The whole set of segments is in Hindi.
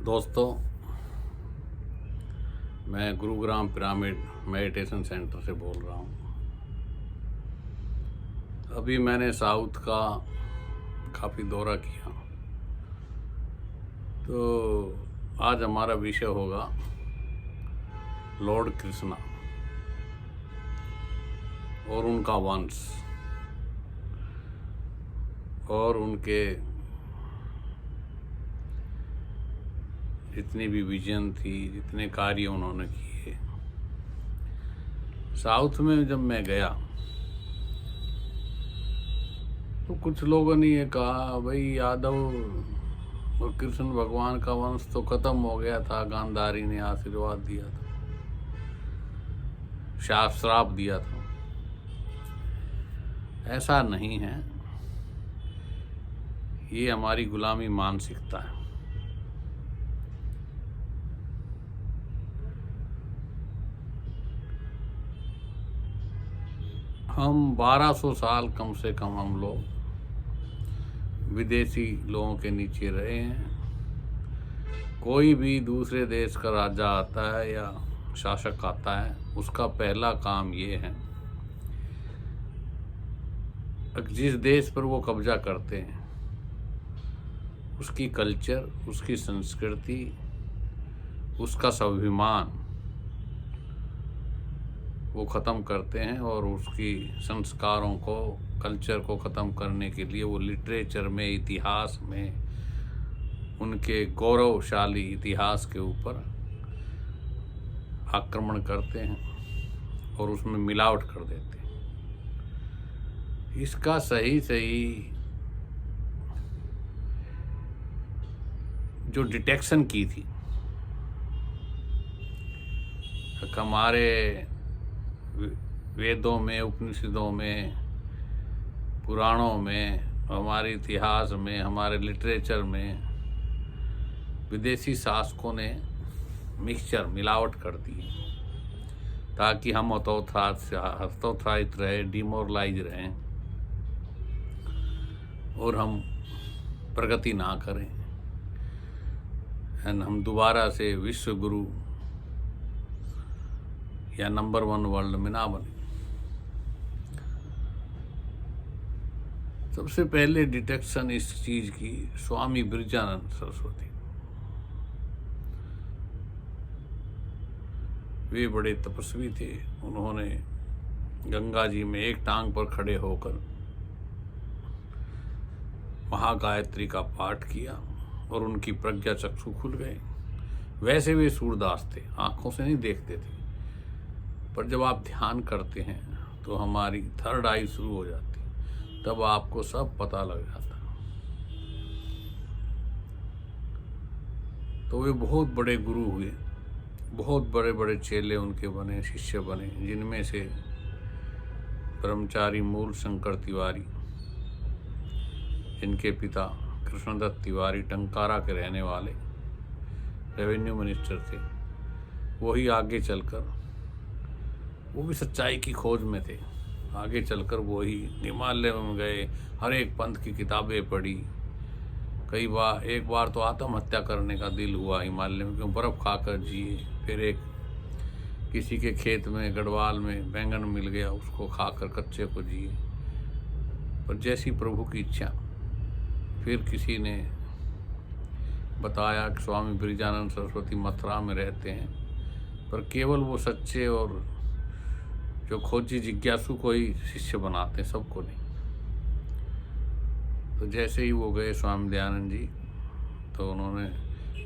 दोस्तों, मैं गुरुग्राम पिरामिड मेडिटेशन सेंटर से बोल रहा हूँ। अभी मैंने साउथ का काफ़ी दौरा किया, तो आज हमारा विषय होगा लॉर्ड कृष्णा और उनका वंश और उनके जितनी भी विजन थी, जितने कार्य उन्होंने किए। साउथ में जब मैं गया तो कुछ लोगों ने ये कहा, भाई यादव और कृष्ण भगवान का वंश तो खत्म हो गया था, गांधारी ने आशीर्वाद दिया था, श्राप दिया था। ऐसा नहीं है, ये हमारी गुलामी मानसिकता है। हम 1200 साल कम से कम हम लोग विदेशी लोगों के नीचे रहे हैं। कोई भी दूसरे देश का राजा आता है या शासक आता है, उसका पहला काम ये है, जिस देश पर वो कब्जा करते हैं उसकी कल्चर, उसकी संस्कृति, उसका स्वाभिमान वो ख़त्म करते हैं और उसकी संस्कारों को, कल्चर को ख़त्म करने के लिए वो लिटरेचर में, इतिहास में, उनके गौरवशाली इतिहास के ऊपर आक्रमण करते हैं और उसमें मिलावट कर देते हैं। इसका सही जो डिटेक्शन की थी हमारे वेदों में, उपनिषदों में, पुराणों में, हमारे इतिहास में, हमारे लिटरेचर में विदेशी शासकों ने मिलावट कर दी ताकि हम हतोत्साहित रहे, डिमोरलाइज रहें और हम प्रगति ना करें एंड हम दोबारा से विश्व गुरु या नंबर 1 वर्ल्ड में ना बने। सबसे पहले डिटेक्शन इस चीज की स्वामी बिरजानंद सरस्वती, वे बड़े तपस्वी थे। उन्होंने गंगा जी में एक टांग पर खड़े होकर महागायत्री का पाठ किया और उनकी प्रज्ञा चक्षु खुल गए। वैसे वे सूरदास थे, आंखों से नहीं देखते थे, पर जब आप ध्यान करते हैं तो हमारी थर्ड आई शुरू हो जाती, तब आपको सब पता लग जाता। तो वे बहुत बड़े गुरु हुए, बहुत बड़े बड़े चेले उनके बने, शिष्य बने, जिनमें से ब्रह्मचारी मूल शंकर तिवारी, जिनके पिता कृष्णदत्त तिवारी टंकारा के रहने वाले रेवेन्यू मिनिस्टर थे, वही आगे चलकर, वो भी सच्चाई की खोज में थे, आगे चलकर वो ही हिमालय में गए, हर एक पंथ की किताबें पढ़ी। कई बार, एक बार तो आत्महत्या करने का दिल हुआ हिमालय में, क्यों बर्फ़ खाकर जिए। फिर एक किसी के खेत में, गढ़वाल में बैंगन मिल गया, उसको खाकर कच्चे को जिए। पर जैसी प्रभु की इच्छा, फिर किसी ने बताया कि स्वामी बिरजानंद सरस्वती मथुरा में रहते हैं, पर केवल वो सच्चे और जो खोजी जिज्ञासु को ही शिष्य बनाते हैं, सबको नहीं। तो जैसे ही वो गए स्वामी दयानंद जी, तो उन्होंने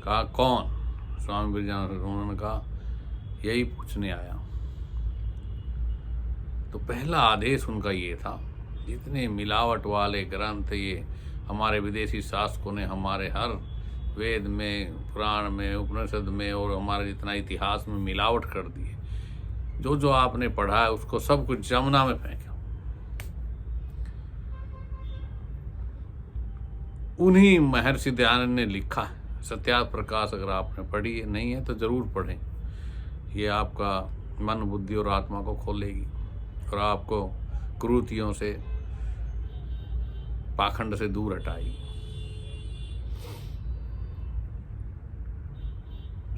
कहा, कौन? स्वामी बिरजानंद, उन्होंने कहा, यही पूछने आया। तो पहला आदेश उनका ये था, जितने मिलावट वाले ग्रंथ ये हमारे विदेशी शासकों ने हमारे हर वेद में, पुराण में, उपनिषद में और हमारे जितना इतिहास में मिलावट कर दी है, जो आपने पढ़ा है उसको सब कुछ जमुना में फेंका। उन्हीं महर्षि दयानंद ने लिखा है, सत्या प्रकाश, अगर आपने पढ़ी है, नहीं है तो जरूर पढ़ें। ये आपका मन, बुद्धि और आत्मा को खोलेगी और आपको कुरीतियों से, पाखंड से दूर हटाएगी।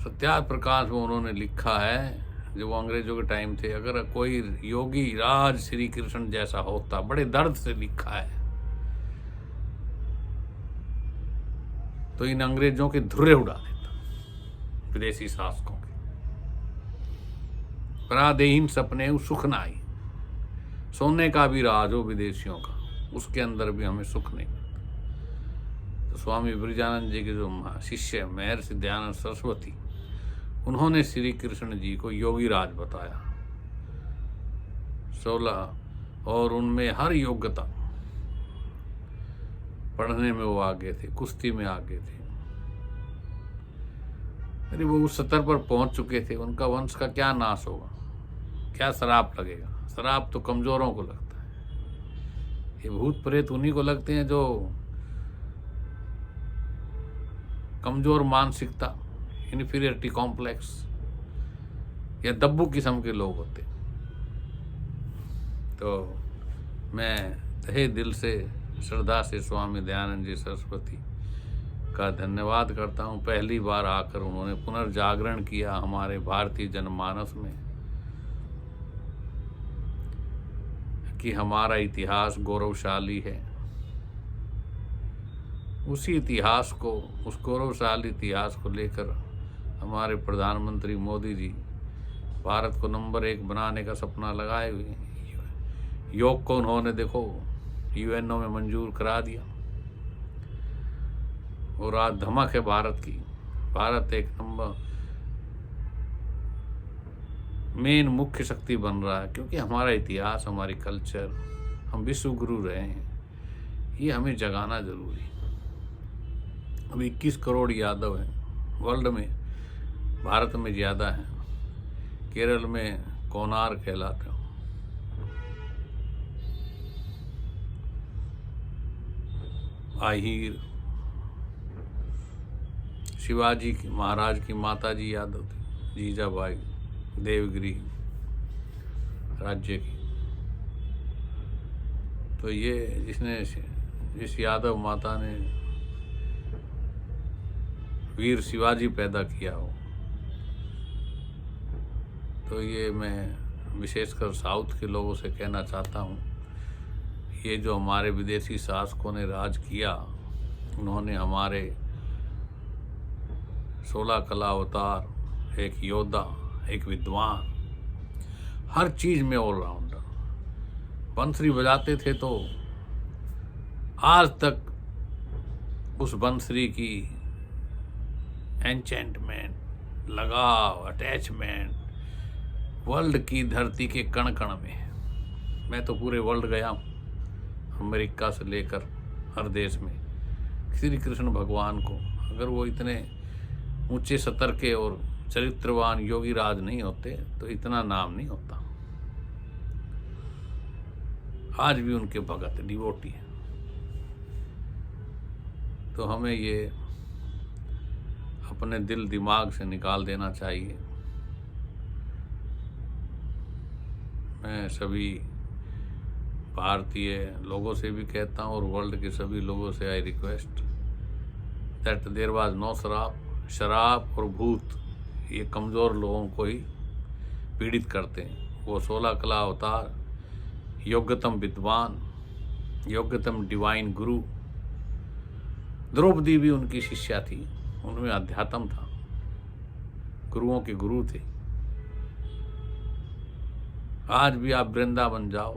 सत्याग्रह प्रकाश में उन्होंने लिखा है, जो वो अंग्रेजों के टाइम थे, अगर कोई योगी राज श्री कृष्ण जैसा होता, बड़े दर्द से लिखा है, तो इन अंग्रेजों के धुर्रे उड़ा देता, विदेशी शासकों के। पराधीन सपने सुख न आई, सोने का भी राज हो विदेशियों का, उसके अंदर भी हमें सुख नहीं मिलता। तो स्वामी ब्रजानंद जी के जो शिष्य महर्षि दयानंद सरस्वती, उन्होंने श्री कृष्ण जी को योगी राज बताया 16, और उनमें हर योग्यता, पढ़ने में वो आगे थे, कुश्ती में आगे थे। अरे वो उस स्तर पर पहुंच चुके थे, उनका वंश का क्या नाश होगा, क्या श्राप लगेगा? श्राप तो कमजोरों को लगता है, ये भूत प्रेत उन्हीं को लगते हैं जो कमजोर मानसिकता, इन्फीरियरिटी कॉम्प्लेक्स या दब्बू किस्म के लोग होते। तो मैं तहे दिल से श्रद्धा से स्वामी दयानंद जी सरस्वती का धन्यवाद करता हूँ। पहली बार आकर उन्होंने पुनर्जागरण किया हमारे भारतीय जनमानस में कि हमारा इतिहास गौरवशाली है। उसी इतिहास को, उस गौरवशाली इतिहास को लेकर हमारे प्रधानमंत्री मोदी जी भारत को नंबर 1 बनाने का सपना लगाए हुए हैं। योग को उन्होंने देखो यूएनओ में मंजूर करा दिया और आज धमक है भारत की। भारत एक नंबर मेन मुख्य शक्ति बन रहा है, क्योंकि हमारा इतिहास, हमारी कल्चर, हम विश्व गुरु रहे हैं, ये हमें जगाना जरूरी। अब 21 करोड़ यादव हैं वर्ल्ड में, भारत में ज़्यादा हैं, केरल में कोनार कहलाते हैं। आहिर, शिवाजी की महाराज की माता जी यादव थी, जीजाबाई, देवगिरी राज्य की। तो ये जिस यादव माता ने वीर शिवाजी पैदा किया हो, तो ये मैं विशेषकर साउथ के लोगों से कहना चाहता हूँ, ये जो हमारे विदेशी शासकों ने राज किया, उन्होंने हमारे 16 कला अवतार, एक योद्धा, एक विद्वान, हर चीज में ऑलराउंडर, बंसरी बजाते थे तो आज तक उस बंसरी की एन्चेंटमेंट, लगाव, अटैचमेंट वर्ल्ड की धरती के कण कण में। मैं तो पूरे वर्ल्ड गया हूँ, अमेरिका से लेकर हर देश में। श्री कृष्ण भगवान को अगर वो इतने ऊंचे स्तर के और चरित्रवान योगी राज नहीं होते तो इतना नाम नहीं होता। आज भी उनके भगत डिवोटी हैं। तो हमें ये अपने दिल दिमाग से निकाल देना चाहिए। मैं सभी भारतीय लोगों से भी कहता हूँ और वर्ल्ड के सभी लोगों से I request that there was no शराब और भूत ये कमज़ोर लोगों को ही पीड़ित करते हैं। वो 16 कला अवतार, योग्यतम विद्वान, योग्यतम डिवाइन गुरु, द्रौपदी भी उनकी शिष्या थी, उनमें अध्यात्म था, गुरुओं के गुरु थे। आज भी आप वृंदावन जाओ,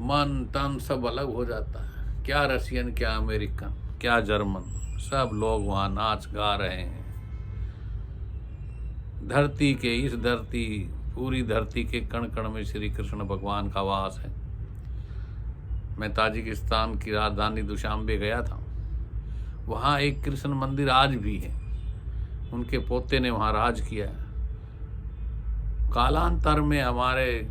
मन तन सब अलग हो जाता है। क्या रशियन, क्या अमेरिकन, क्या जर्मन, सब लोग वहाँ नाच गा रहे हैं। धरती के, इस धरती, पूरी धरती के कण कण में श्री कृष्ण भगवान का वास है। मैं ताजिकिस्तान की राजधानी दुशांबे गया था, वहाँ एक कृष्ण मंदिर आज भी है, उनके पोते ने वहाँ राज किया है। कालांतर में हमारे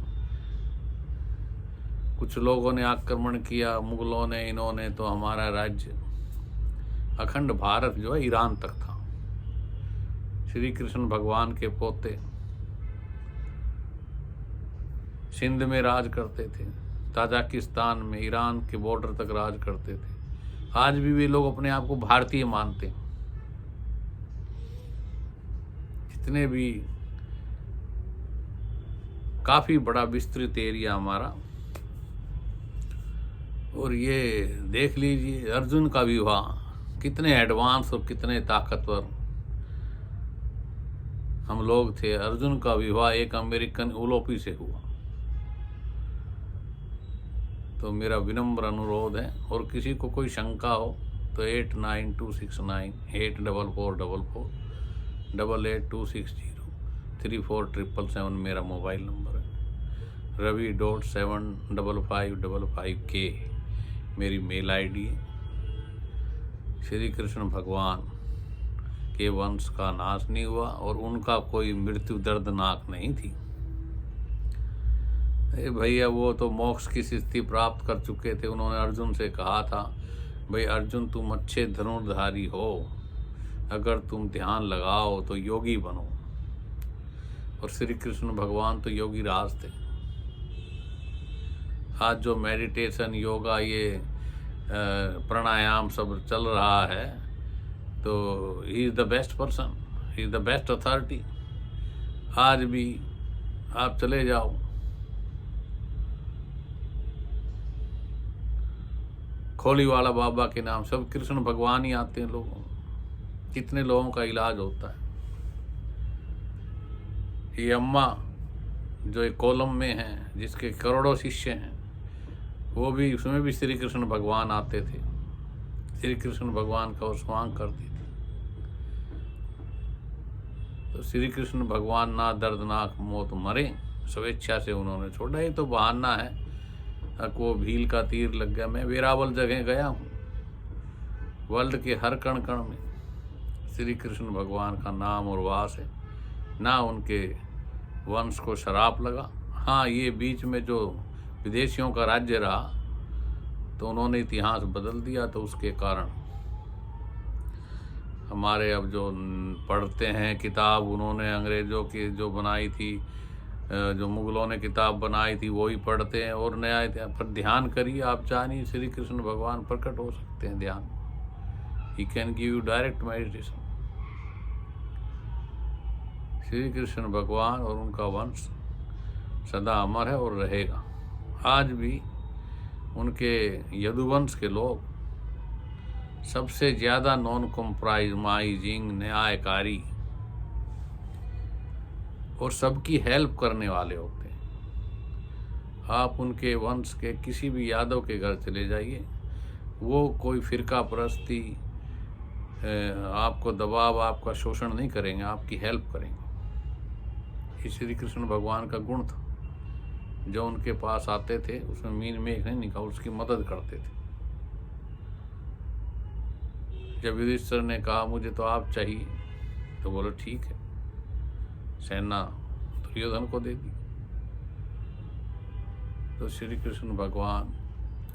कुछ लोगों ने आक्रमण किया, मुगलों ने, इन्होंने, तो हमारा राज्य अखंड भारत जो है ईरान तक था। श्री कृष्ण भगवान के पोते सिंध में राज करते थे, ताजिकिस्तान में, ईरान के बॉर्डर तक राज करते थे। आज भी वे लोग अपने आप को भारतीय मानते हैं। जितने भी काफ़ी बड़ा विस्तृत एरिया हमारा। और ये देख लीजिए अर्जुन का विवाह, कितने एडवांस और कितने ताकतवर हम लोग थे। अर्जुन का विवाह एक अमेरिकन उलोपी से हुआ। तो मेरा विनम्र अनुरोध है, और किसी को कोई शंका हो तो 892694448826034777 मेरा मोबाइल नंबर है। ravi.75555K मेरी मेल आईडी है। श्री कृष्ण भगवान के वंश का नाश नहीं हुआ और उनका कोई मृत्यु दर्दनाक नहीं थी। अरे भैया, वो तो मोक्ष की स्थिति प्राप्त कर चुके थे। उन्होंने अर्जुन से कहा था, भाई अर्जुन तुम अच्छे धनुर्धारी हो, अगर तुम ध्यान लगाओ तो योगी बनो। और श्री कृष्ण भगवान तो योगी राज थे। आज जो मेडिटेशन, योगा, ये प्राणायाम सब चल रहा है, तो he is the best person, he is the best authority. आज भी आप चले जाओ, खोलीवाला बाबा के नाम सब कृष्ण भगवान ही आते हैं लोगों। कितने लोगों का इलाज होता है। ये अम्मा जो एक कॉलम में है, जिसके करोड़ों शिष्य हैं, वो भी, उसमें भी श्री कृष्ण भगवान आते थे। श्री कृष्ण भगवान का वो स्वांग करती थी। तो श्री कृष्ण भगवान ना दर्दनाक मौत मरे, स्वेच्छा से उन्होंने छोड़ा। ये तो बहाना है, को भील का तीर लग गया। मैं वेरावल जगह गया हूँ, वर्ल्ड के हर कण कण में श्री कृष्ण भगवान का नाम और वास है। ना उनके वंश को शराप लगा। हाँ, ये बीच में जो विदेशियों का राज्य रहा, तो उन्होंने इतिहास बदल दिया। तो उसके कारण हमारे अब जो पढ़ते हैं किताब, उन्होंने अंग्रेज़ों की जो बनाई थी, जो मुगलों ने किताब बनाई थी, वही पढ़ते हैं। और नया पर ध्यान करिए, आप जानिए श्री कृष्ण भगवान प्रकट हो सकते हैं। ध्यान, he can give you direct meditation. Shri Krishna भगवान और उनका वंश सदा अमर है और रहेगा। आज भी उनके यदुवंश के लोग सबसे ज़्यादा नॉन कॉम्प्रोमाइजिंग, न्यायकारी और सबकी हेल्प करने वाले होते हैं। आप उनके वंश के किसी भी यादव के घर चले जाइए, वो कोई फिरका परस्ती, आपको दबाव, आपका शोषण नहीं करेंगे, आपकी हेल्प करेंगे। ये श्री कृष्ण भगवान का गुण था। जो उनके पास आते थे उसमें मीन मेघ नहीं निकाल, उसकी मदद करते थे। जब युधिष्ठिर ने कहा मुझे तो आप चाहिए, तो बोलो ठीक है, सेना दुर्योधन को दे दी। तो श्री कृष्ण भगवान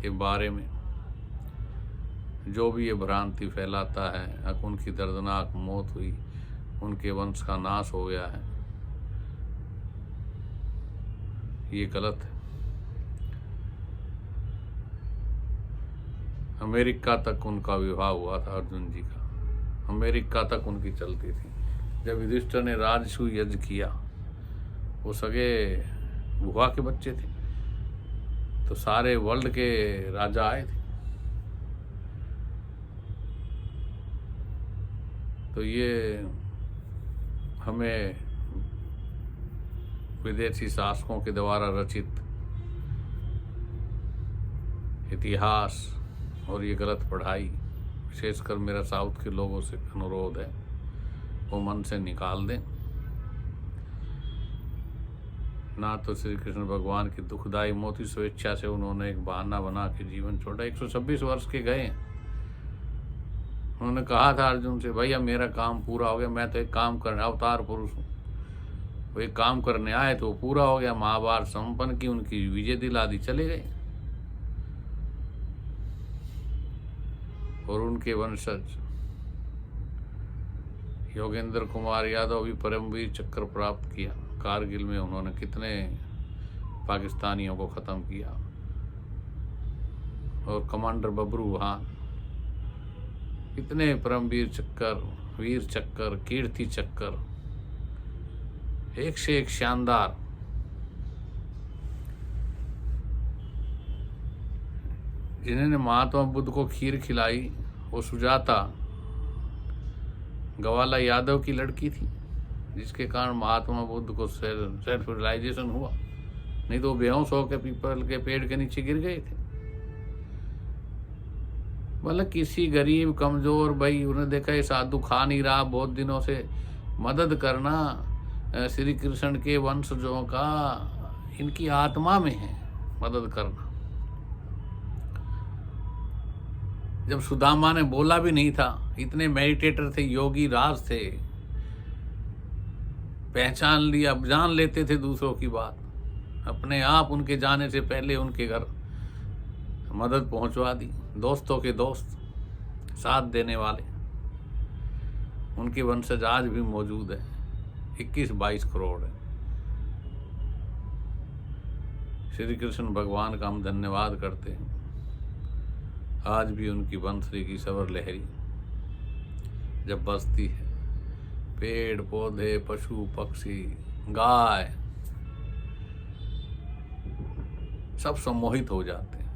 के बारे में जो भी ये भ्रांति फैलाता है, उनकी दर्दनाक मौत हुई, उनके वंश का नाश हो गया है, ये गलत है। अमेरिका तक उनका विवाह हुआ था अर्जुन जी का, अमेरिका तक उनकी चलती थी। जब युधिष्ठिर ने राजसूय यज्ञ किया, वो सगे बुआ के बच्चे थे, तो सारे वर्ल्ड के राजा आए थे। तो ये हमें विदेशी शासकों के द्वारा रचित इतिहास और ये गलत पढ़ाई, विशेषकर मेरा साउथ के लोगों से अनुरोध है, वो मन से निकाल दें। ना तो श्री कृष्ण भगवान की दुखदाई मौत, स्वेच्छा से उन्होंने एक बहाना बना के जीवन छोड़ा। 126 वर्ष के गए। उन्होंने कहा था अर्जुन से, भैया मेरा काम पूरा हो गया, मैं तो एक काम करने, अवतार पुरुष हूँ, वो एक काम करने आए तो पूरा हो गया। महाभारत संपन्न की, उनकी विजय दिला दी, चले गए। और उनके वंशज योगेंद्र कुमार यादव भी परमवीर चक्र प्राप्त किया। कारगिल में उन्होंने कितने पाकिस्तानियों को ख़त्म किया। और कमांडर बबरू खान, कितने परमवीर चक्र, वीर चक्र, कीर्ति चक्र एक से एक शानदार। जिन्होंने महात्मा बुद्ध को खीर खिलाई वो सुजाता ग्वाला यादव की लड़की थी, जिसके कारण महात्मा बुद्ध को सेल्फ रियलाइजेशन हुआ। नहीं तो वो बेहोश होकर पीपल के पेड़ के नीचे गिर गए थे। मतलब किसी गरीब कमजोर भाई, उन्हें देखा ये साधु खा नहीं रहा बहुत दिनों से, मदद करना श्री कृष्ण के वंशजों का इनकी आत्मा में है, मदद करना। जब सुदामा ने बोला भी नहीं था, इतने मेडिटेटर थे, योगी राज थे, पहचान लिया, जान लेते थे दूसरों की बात, अपने आप उनके जाने से पहले उनके घर मदद पहुंचवा दी। दोस्तों के दोस्त, साथ देने वाले, उनके वंशज आज भी मौजूद है, 21-22 करोड़ है। श्री कृष्ण भगवान का हम धन्यवाद करते हैं। आज भी उनकी बंसरी की सवर लहरी जब बजती है, पेड़ पौधे, पशु पक्षी, गाय सब सम्मोहित हो जाते हैं।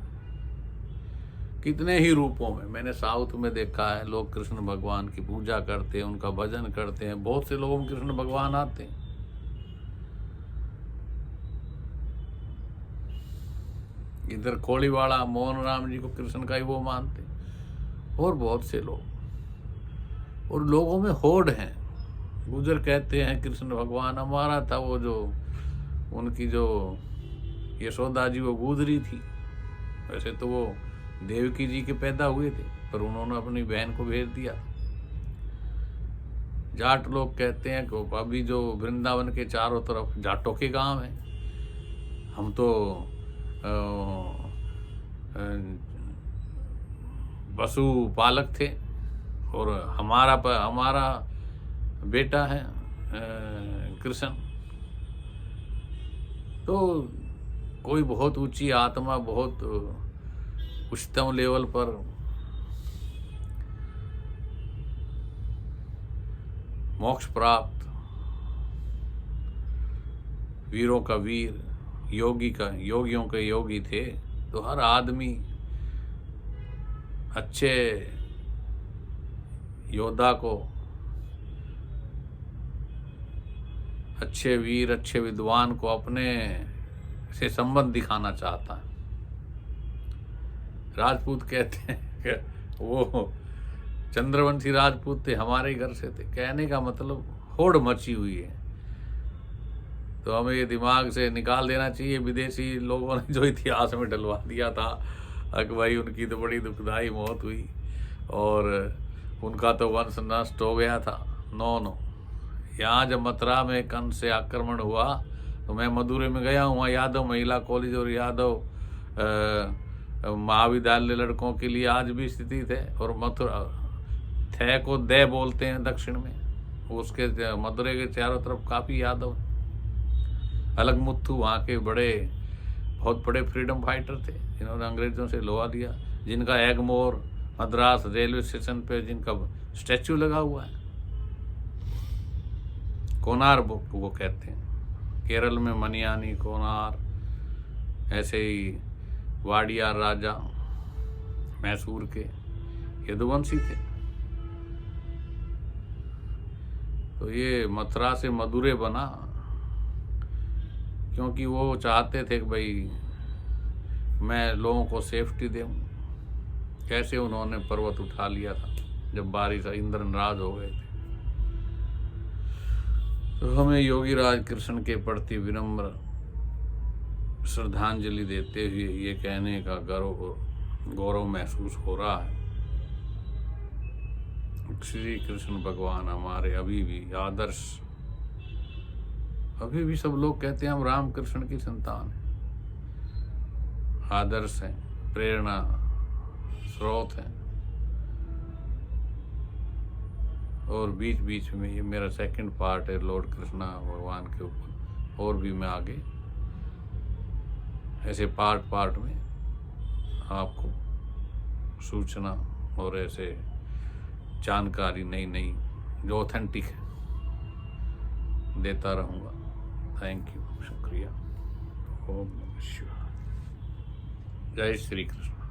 कितने ही रूपों में, मैंने साउथ में देखा है, लोग कृष्ण भगवान की पूजा करते हैं, उनका भजन करते हैं। बहुत से लोगों में कृष्ण भगवान आते हैं। इधर खोलीवाड़ा मोहन राम जी को कृष्ण का ही वो मानते, और बहुत से लोग, और लोगों में होड़ हैं। गुजर कहते हैं कृष्ण भगवान हमारा था, वो जो उनकी जो यशोदा जी वो गुजरी थी। वैसे तो वो देवकी जी के पैदा हुए थे, पर उन्होंने अपनी बहन को भेज दिया। जाट लोग कहते हैं कि अभी जो वृंदावन के चारों तरफ जाटों के गांव हैं, हम तो पशु पालक थे और हमारा बेटा है कृष्ण। तो कोई बहुत ऊंची आत्मा, बहुत उच्चतम लेवल पर मोक्ष प्राप्त, वीरों का वीर, योगियों के योगी थे। तो हर आदमी अच्छे योद्धा को, अच्छे वीर, अच्छे विद्वान को अपने से संबंध दिखाना चाहता है। राजपूत कहते हैं कि वो चंद्रवंशी राजपूत थे, हमारे घर से थे। कहने का मतलब होड़ मची हुई है। तो हमें ये दिमाग से निकाल देना चाहिए। विदेशी लोगों ने जो इतिहास में डलवा दिया था कि भाई उनकी तो बड़ी दुखदाई मौत हुई और उनका तो वंश नष्ट हो गया था। नो, यहाँ जब मथुरा में कंस से आक्रमण हुआ तो मैं मदुरै में गया हूँ। वहाँ यादव महिला कॉलेज और यादव महाविद्यालय लड़कों के लिए आज भी स्थिति थे। और मथुरा थे को दे बोलते हैं दक्षिण में, उसके मदुरै के चारों तरफ काफ़ी यादव। अलगमुथु वहाँ के बहुत बड़े फ्रीडम फाइटर थे, जिन्होंने अंग्रेजों से लोहा दिया, जिनका एगमोर मद्रास रेलवे स्टेशन पे जिनका स्टैचू लगा हुआ है। कोनार वो कहते हैं। केरल में मनियानी, कोनार, ऐसे ही वाडियार राजा मैसूर के यदुवंशी थे। तो ये मथुरा से मदुरै बना क्योंकि वो चाहते थे कि भाई मैं लोगों को सेफ्टी दूँ। कैसे उन्होंने पर्वत उठा लिया था जब बारिश, इंद्र नाराज हो गए थे। तो हमें योगी राज कृष्ण के प्रति विनम्र श्रद्धांजलि देते हुए ये कहने का गौरव महसूस हो रहा है, श्री कृष्ण भगवान हमारे अभी भी आदर्श। अभी भी सब लोग कहते हैं हम राम कृष्ण की संतान हैं, आदर्श हैं, प्रेरणा स्रोत हैं। और बीच बीच में ये मेरा सेकंड पार्ट है लॉर्ड कृष्णा भगवान के ऊपर। और भी मैं आगे ऐसे पार्ट में आपको सूचना और ऐसे जानकारी नई जो ऑथेंटिक है देता रहूँगा। थैंक यू, शुक्रिया। ओम नमः शिवाय। जय श्री कृष्ण।